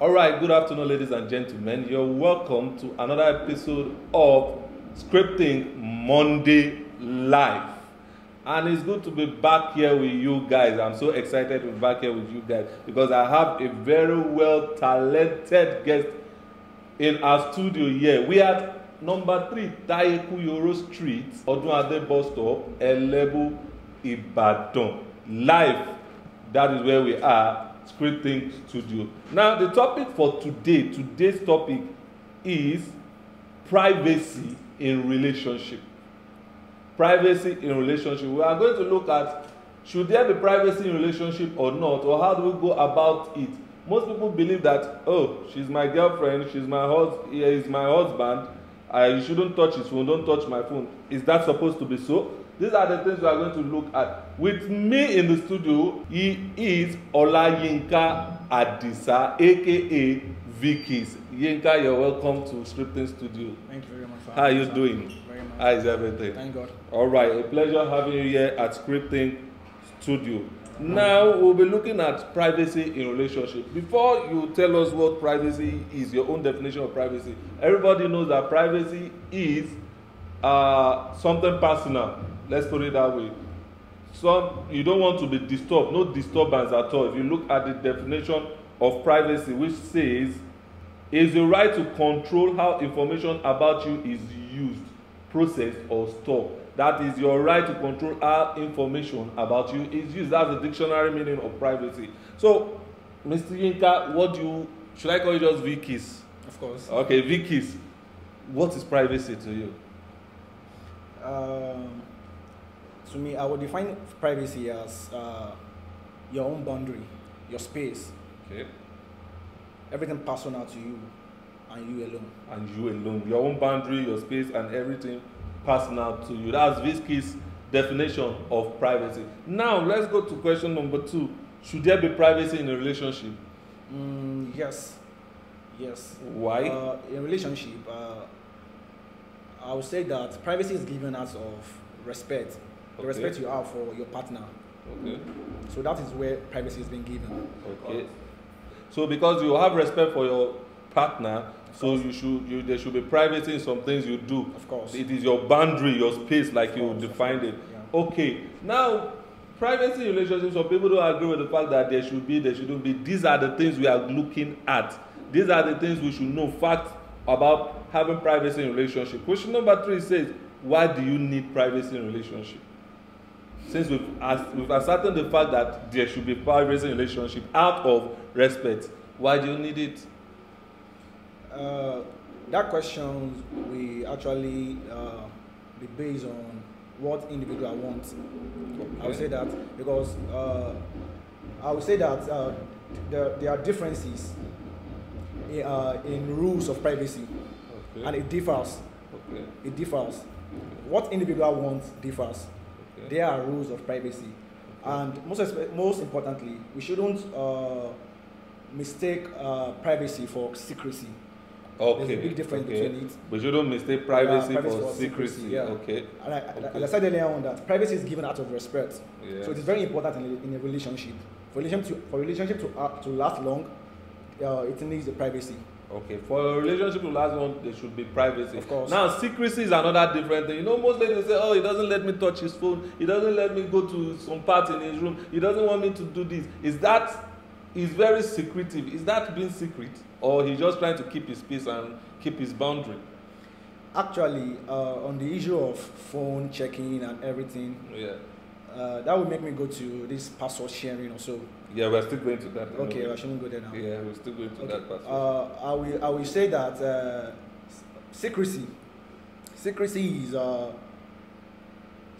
All right, good afternoon, ladies and gentlemen. You're welcome to another episode of Scripting Monday Live. And it's good to be back here with you guys. I'm so excited to be back here with you guys because I have a very well talented guest in our studio here. We are at number 3 Tayeku Yoro Street, Odunade Bus Stop, Elebu, Ibadan. Live, that is where we are. Scripting Studio. Now the topic for today's topic is privacy in relationship. Privacy in relationship. We are going to look at, should there be privacy in relationship or not, or how do we go about it? Most people believe that, oh, she's my girlfriend, he's my husband, you shouldn't touch his phone, don't touch my phone. Is that supposed to be so? These are the things we are going to look at. With me in the studio, he is Olayinka Adisa, aka Vicky's. Yinka, you're welcome to Scripting Studio. Thank you very much. How are you doing? Very much. How is everything? Thank God. All right, a pleasure having you here at Scripting Studio. Now we'll be looking at privacy in relationship. Before you tell us what privacy is, your own definition of privacy, everybody knows that privacy is something personal. Let's put it that way. You don't want to be disturbed, no disturbance at all. If you look at the definition of privacy, which says, is the right to control how information about you is used, processed, or stored. That is your right to control how information about you is used. That's the dictionary meaning of privacy. So, Mr. Yinka, should I call you just Vicky's? Of course. Okay, Vicky's. What is privacy to you? To me, I would define privacy as your own boundary, your space. Okay. Everything personal to you and you alone. And you alone. Your own boundary, your space, and everything personal to you. That's Vicky's definition of privacy. Now, let's go to question number 2. Should there be privacy in a relationship? Yes. Yes. Why? In a relationship, I would say that privacy is given out of respect. The respect you have for your partner. Okay. So that is where privacy is being given. Okay. So because you have respect for your partner, so there should be privacy in some things you do. Of course. It is your boundary, your space, like you defined it. Yeah. Okay. Now, privacy in relationships, some people don't agree with the fact that there should be, there shouldn't be. These are the things we are looking at. These are the things we should know. Facts about having privacy in relationship. Question number 3 says, why do you need privacy in relationship? Since we've ascertained the fact that there should be privacy in relationship out of respect, why do you need it? That question will actually be based on what individual wants. Okay. I would say that because there are differences in rules of privacy, okay. And it differs. Okay. It differs. Okay. What individual wants differs. Okay. There are rules of privacy, okay. And most importantly, we shouldn't mistake privacy for secrecy. Okay. There's a big difference between it. We shouldn't mistake privacy for secrecy. Yeah. Okay. And as I said earlier on, that privacy is given out of respect. Yes. So it is very important in a relationship. For relationship to last long, it needs the privacy. Okay, for a relationship to last long, there should be privacy. Of course. Now, secrecy is another different thing. You know, most ladies say, oh, he doesn't let me touch his phone. He doesn't let me go to some part in his room. He doesn't want me to do this. He's very secretive. Is that being secret? Or he's just trying to keep his peace and keep his boundary? Actually, on the issue of phone checking and everything, yeah, that would make me go to this password sharing or so. Yeah, we're still going to that. Okay, I shouldn't go there now. Yeah, we're still going to that password. I will say that secrecy is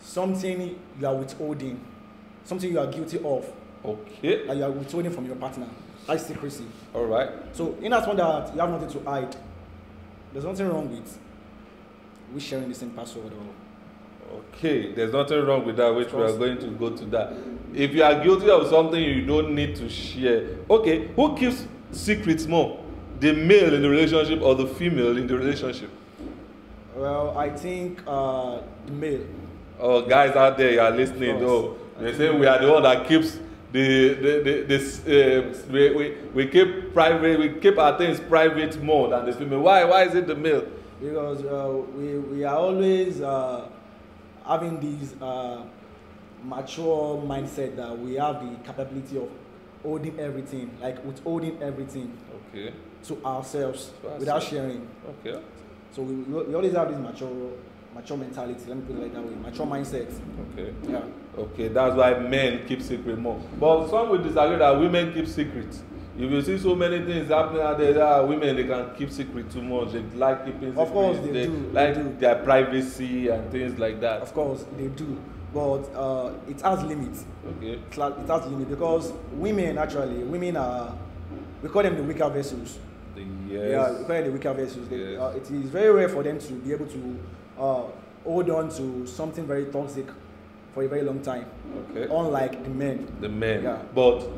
something you are withholding, something you are guilty of. Okay. And you are withholding from your partner. That's secrecy. All right. So in as much that you have nothing to hide, there's nothing wrong with we sharing the same password or. Okay, there's nothing wrong with that, which we are going to go to that. If you are guilty of something you don't need to share. Okay, who keeps secrets more? The male in the relationship or the female in the relationship? Well, I think the male. Oh, guys out there, you are listening though. They say we are the one that keeps we keep private, we keep our things private more than the female. Why is it the male? Because we are always having these mature mindset that we have the capability of holding everything, like withholding everything to ourselves without sharing. Okay. So we always have this mature mentality, let me put it like that way, mature mindset. Okay. Yeah. Okay, that's why men keep secret more. But some will disagree that women keep secrets. If you see so many things happening out there, women, they can keep secret too much. They like keeping secret. Of course they do. Like they do. Their privacy and things like that. Of course they do. But it has limits. Okay. It has limits because women are, we call them the weaker vessels. Yes. Yeah, we call them the weaker vessels. Yes. It is very rare for them to be able to hold on to something very toxic for a very long time. Okay. Unlike the men. The men. Yeah. But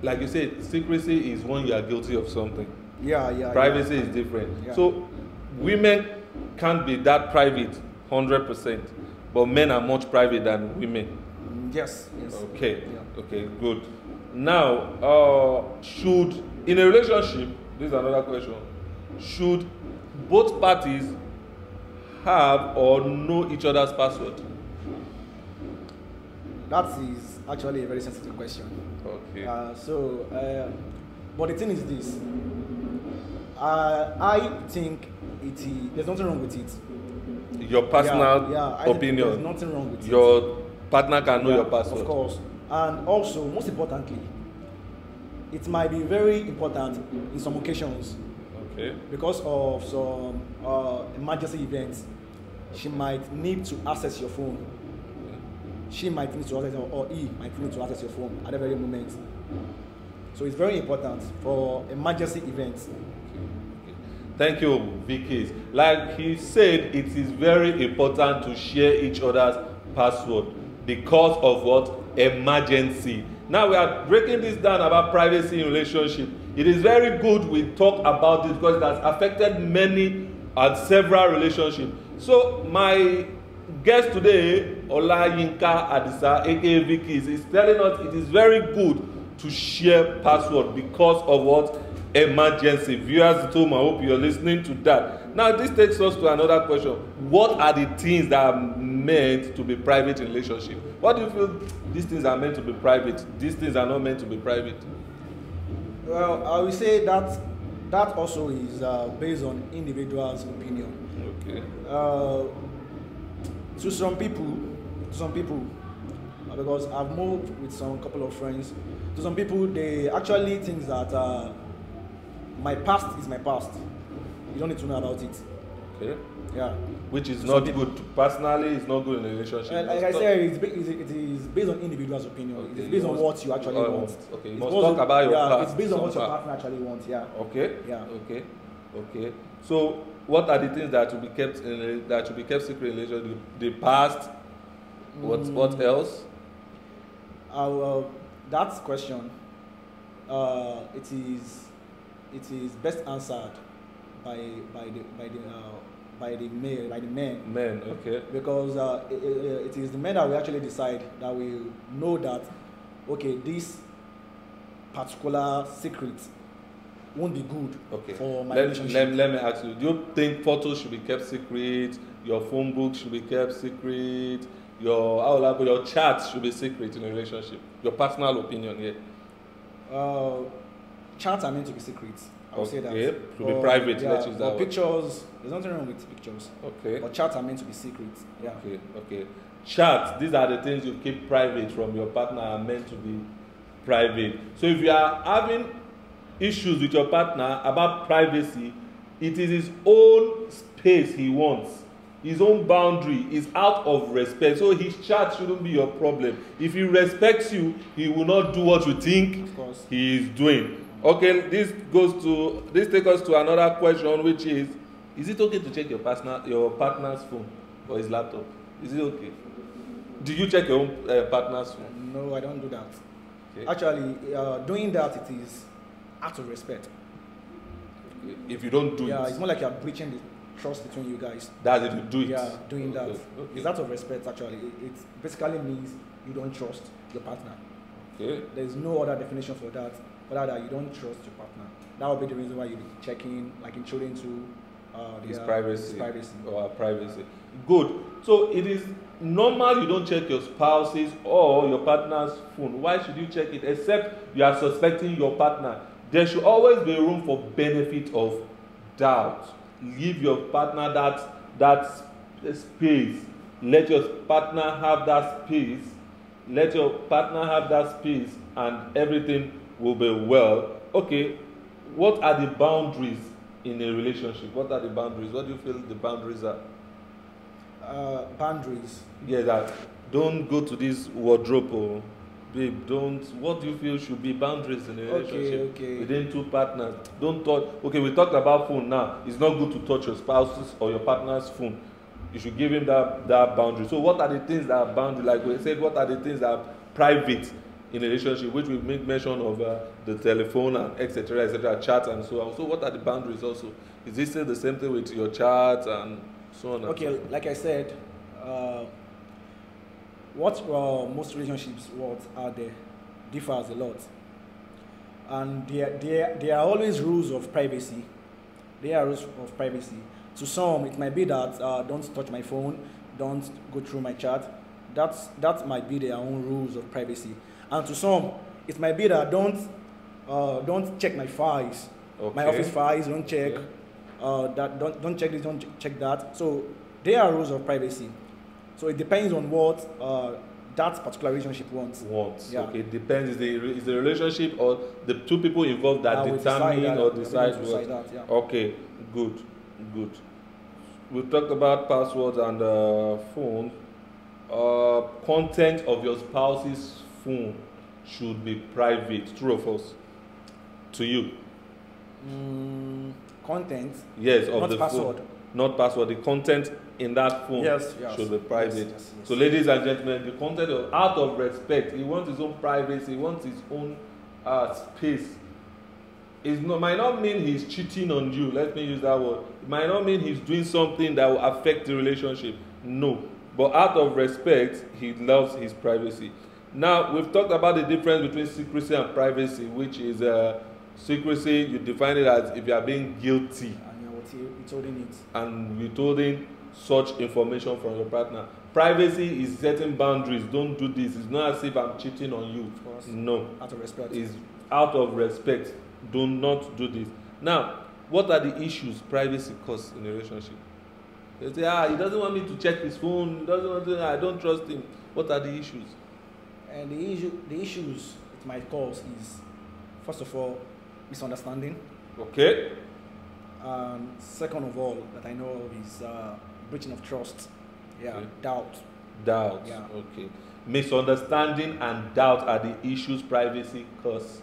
like you said, secrecy is when you are guilty of something. Yeah. Privacy is different. Yeah. So women can't be that private 100%, but men are much private than women. Yes. Okay. Yeah. Okay, good. Now, should in a relationship, this is another question. Should both parties have or know each other's password? That is actually a very sensitive question. Okay. But the thing is this. I think there's nothing wrong with it. Your personal opinion. There's nothing wrong with it. Your partner can know your password. Of course. And also, most importantly, it might be very important in some occasions. Okay. Because of some emergency events, she might need to access your phone. She might need to access, or he might need to access your phone at the very moment. So it's very important for emergency events. Thank you, Vicky. Like he said, it is very important to share each other's password because of what? Emergency. Now we are breaking this down about privacy in relationship. It is very good we talk about this because it has affected many and several relationships. So my guest today, Olayinka Adisa, aka Vicky, is telling us it is very good to share password because of what? Emergency. Viewers at home, I hope you're listening to that. Now this takes us to another question. What are the things that are meant to be private in relationship? What do you feel these things are meant to be private? These things are not meant to be private? Well, I will say that also is based on individual's opinion. Okay. To some people, because I've moved with some couple of friends. To some people, they actually think that my past is my past. You don't need to know about it. Okay. Yeah. Which is not good. Personally, it's not good in a relationship. Like I said, it is based on individual's opinion. Okay. It's based on what you actually want. Okay. You must talk about your past. It's based on what your partner actually wants. Yeah. Okay. Yeah. Okay. So, what are the things that should be kept secret in relationship? The past. What else? That question, it is best answered by the men. Men, okay. Because it is the men that will actually decide, that will know that, okay, this particular secret won't be good for my relationship. Let me ask you, do you think photos should be kept secret? Your phone book should be kept secret? Your chats should be secret in a relationship? Your personal opinion here. Chats are meant to be secret. I would say that. To be private. Yeah, let's use that pictures, there's nothing wrong with pictures. Okay. But chats are meant to be secret. Yeah. Okay. Chats, these are the things you keep private from your partner, are meant to be private. So if you are having issues with your partner about privacy, it is his own space he wants. His own boundary is out of respect. So his chat shouldn't be your problem. If he respects you, he will not do what you think he is doing. Okay, this takes us to another question, which is it okay to check your partner's phone or his laptop? Is it okay? Do you check your own partner's phone? No, I don't do that. Okay. Actually, doing that, it is out of respect. Okay. If you don't do it. Yeah, it's more like you're breaching the trust between you guys. That's if you do it. Yeah, doing that. Okay. It's out of respect, actually. It basically means you don't trust your partner. Okay. There's no other definition for that, other that you don't trust your partner. That would be the reason why you be checking, like intruding to his privacy. Or her privacy. Yeah. Good. So it is normal you don't check your spouse's or your partner's phone. Why should you check it? Except you are suspecting your partner. There should always be room for benefit of doubt. Give your partner that space. Let your partner have that space. Let your partner have that space, and everything will be well. Okay, what are the boundaries in a relationship? What are the boundaries? What do you feel the boundaries are? Boundaries. Yeah, that don't go to this wardrobe, or babe. Don't. What do you feel should be boundaries in a relationship within two partners? Don't touch. Okay, we talked about phone now. It's not good to touch your spouse's or your partner's phone. You should give him that boundary. So what are the things that are boundary? Like we said, what are the things that are private in a relationship, which we make mention of the telephone and etc., chat and so on. So what are the boundaries also? Is this still the same thing with your chat and so on? Okay, and so like I said, what most relationships are there differs a lot, and there are always rules of privacy. There are rules of privacy. To some, it might be that don't touch my phone, don't go through my chat. That might be their own rules of privacy. And to some, it might be that don't check my files, my office files. Don't check don't check this, don't check that. So there are rules of privacy. So it depends on what that particular relationship wants. Yeah. Okay, it depends. Is the relationship or the two people involved that determine or decide what? That, yeah. Okay, good. We talked about passwords and phone. Content of your spouse's phone should be private. True or false? To you? Content? Yes, of not the password. phone. Not password. The content in that phone should be private. Yes. So, ladies and gentlemen, the content out of respect, he wants his own privacy, he wants his own space. Might not mean he's cheating on you. Let me use that word. It might not mean he's doing something that will affect the relationship. No. But out of respect, he loves his privacy. Now, we've talked about the difference between secrecy and privacy, which is secrecy, you define it as if you are being guilty. And you're withholding it. And withholding such information from your partner. Privacy is setting boundaries. Don't do this. It's not as if I'm cheating on you. Of course. No. Out of respect. It's out of respect. Do not do this. Now, what are the issues privacy causes in a relationship? They say, he doesn't want me to check his phone. He doesn't want to. I don't trust him. What are the issues? And the issues it might cause is, first of all, misunderstanding. Okay. Second of all, that I know of is breaching of trust. Yeah. Okay. Doubt. Yeah. Okay. Misunderstanding and doubt are the issues privacy cause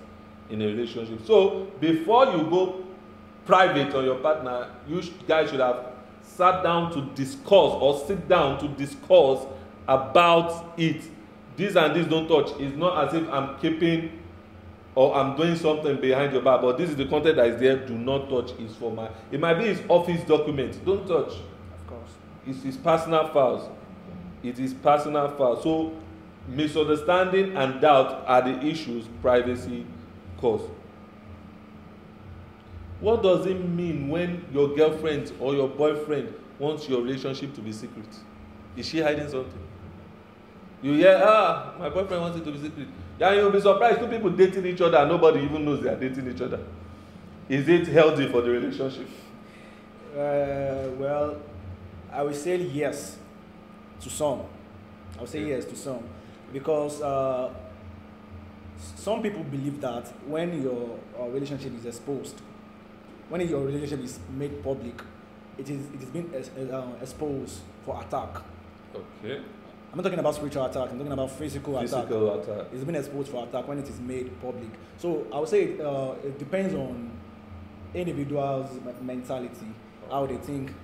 in a relationship. So before you go private on your partner, you guys should have sat down to discuss or sit down to discuss about it. This and this don't touch. It's not as if I'm keeping or I'm doing something behind your back, but this is the content that is there. Do not touch. It's for my. It might be his office documents. Don't touch. Of course. It's his personal files. It is personal files. So misunderstanding and doubt are the issues privacy cause. What does it mean when your girlfriend or your boyfriend wants your relationship to be secret? Is she hiding something? You hear, my boyfriend wants it to be secret. Yeah, you'll be surprised. Two people dating each other and nobody even knows they are dating each other. Is it healthy for the relationship? Well, I would say yes to some. I would say yes to some. Because some people believe that when your relationship is exposed, when your relationship is made public, it is being exposed for attack. Okay. I'm not talking about spiritual attack. I'm talking about physical attack. Attack. It's been exposed for attack when it is made public. So I would say it depends on individuals' mentality, how they think.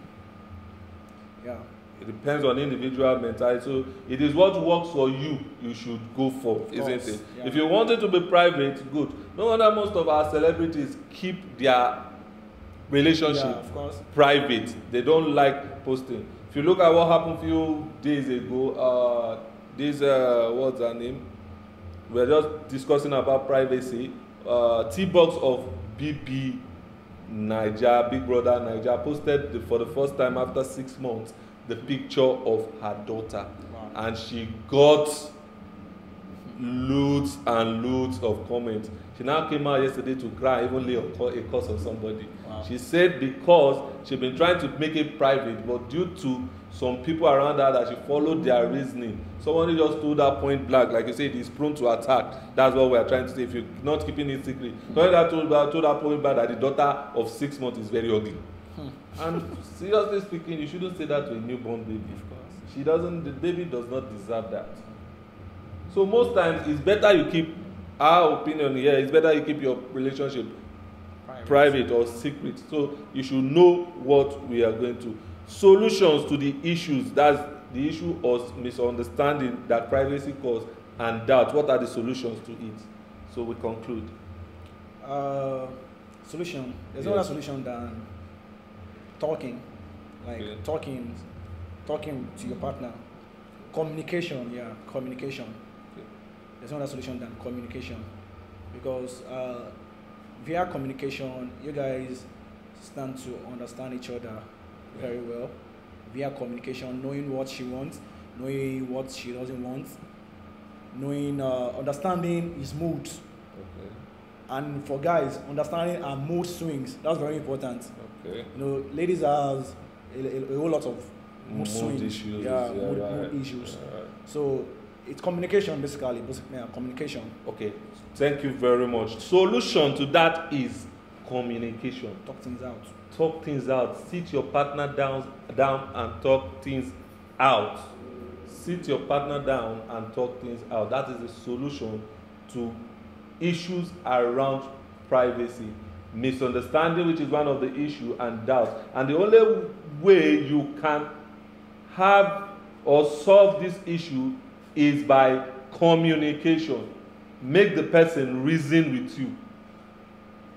Yeah. It depends on individual mentality. So it is what works for you. You should go for, isn't it? Yeah. If you want it to be private, good. No wonder most of our celebrities keep their relationship private. They don't like posting. If you look at what happened a few days ago, what's her name? we're just discussing about privacy. T-Box of BB Niger, Big Brother Niger, posted for the first time after 6 months the picture of her daughter. Wow. And she got loads and loads of comments. She now came out yesterday to cry, even lay a curse on somebody. Wow. She said because she's been trying to make it private, but due to some people around her that she followed their reasoning, somebody just told her point blank, like you said, he's prone to attack. That's what we are trying to say. If you're not keeping it secret, somebody that told her point blank that the daughter of 6 months is very ugly. And seriously speaking, you shouldn't say that to a newborn baby. Of course, she doesn't. The baby does not deserve that. So most times, it's better you keep. Our opinion here, it's better you keep your relationship private or secret. So you should know what we are going to. Solutions to the issues, that's the issue of misunderstanding that privacy causes and doubt. What are the solutions to it? So we conclude. Solution. There's no other solution than talking. Like talking to your partner. Communication, communication. There's no other solution than communication, because via communication, you guys stand to understand each other very well. Via communication, knowing what she wants, knowing what she doesn't want, knowing, understanding his moods. Okay. And for guys, understanding our mood swings. That's very important. Okay. You know, ladies have a whole lot of mood swings. Issues. Mood issues. Right. So it's communication, basically communication. Okay, thank you very much. Solution to that is communication. Talk things out. Talk things out. Sit your partner down and talk things out. Sit your partner down and talk things out. That is the solution to issues around privacy, misunderstanding, which is one of the issues, and doubt. And the only way you can have or solve this issue is by communication. Make the person reason with you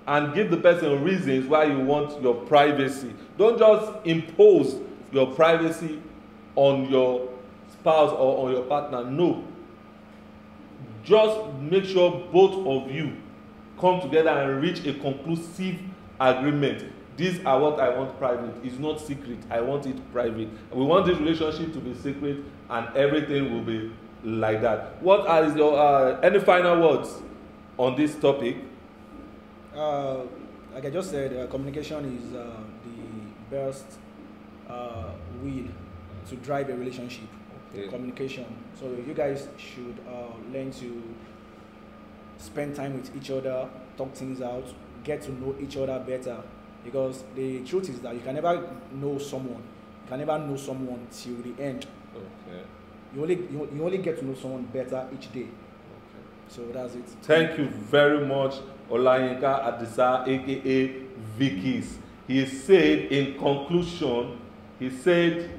and give the person reasons why you want your privacy. Don't just impose your privacy on your spouse or on your partner. No. Just make sure both of you come together and reach a conclusive agreement. These are what I want private. It's not secret. I want it private. We want this relationship to be secret, and everything will be like that. What are your any final words on this topic? Like I just said, communication is the best way to drive a relationship. Okay. Communication. So you guys should learn to spend time with each other, talk things out, get to know each other better. Because the truth is that you can never know someone. You can never know someone till the end. Okay. You only get to know someone better each day. Okay. So that's it. Thank you very much, Olayinka Adisa, aka Vicky's. He said in conclusion, he said,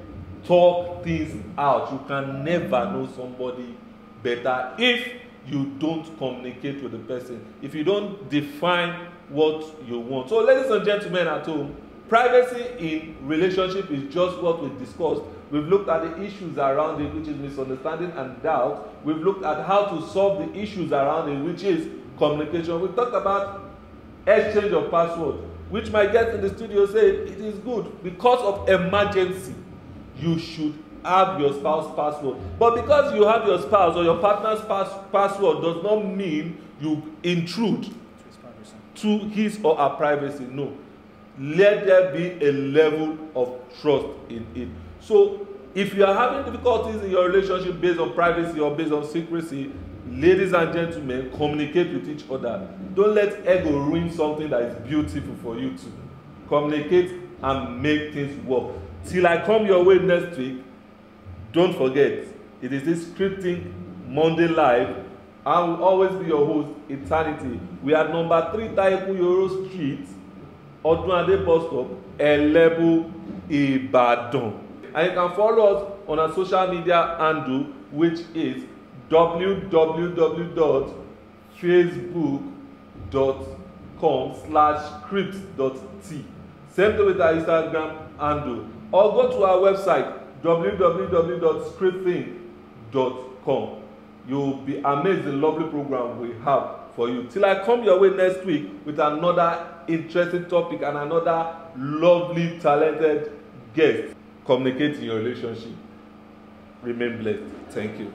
talk things out. You can never know somebody better if you don't communicate with the person, if you don't define what you want. So ladies and gentlemen at home, privacy in relationship is just what we discussed. We've looked at the issues around it, which is misunderstanding and doubt. We've looked at how to solve the issues around it, which is communication. We've talked about exchange of password, which my guest in the studio said it is good because of emergency. You should have your spouse password, but because you have your spouse or your partner's password does not mean you intrude to his or her privacy. No, let there be a level of trust in it. So if you are having difficulties in your relationship based on privacy or based on secrecy, ladies and gentlemen, communicate with each other. Don't let ego ruin something that is beautiful for you to communicate and make things work. Till I come your way next week, don't forget, it is this Scripting Monday Live. I will always be your host, Eternity. We are number 3 Taiku Yoro Street, Odunade Bus Stop, Elebu, Ibadan. And you can follow us on our social media handle, which is www.facebook.com/script.t. Same thing with our Instagram handle. Or go to our website, www.scripting.com. You'll be amazed the lovely program we have for you. Till I come your way next week with another interesting topic and another lovely, talented guest. Communicate in your relationship. Remain blessed. Thank you.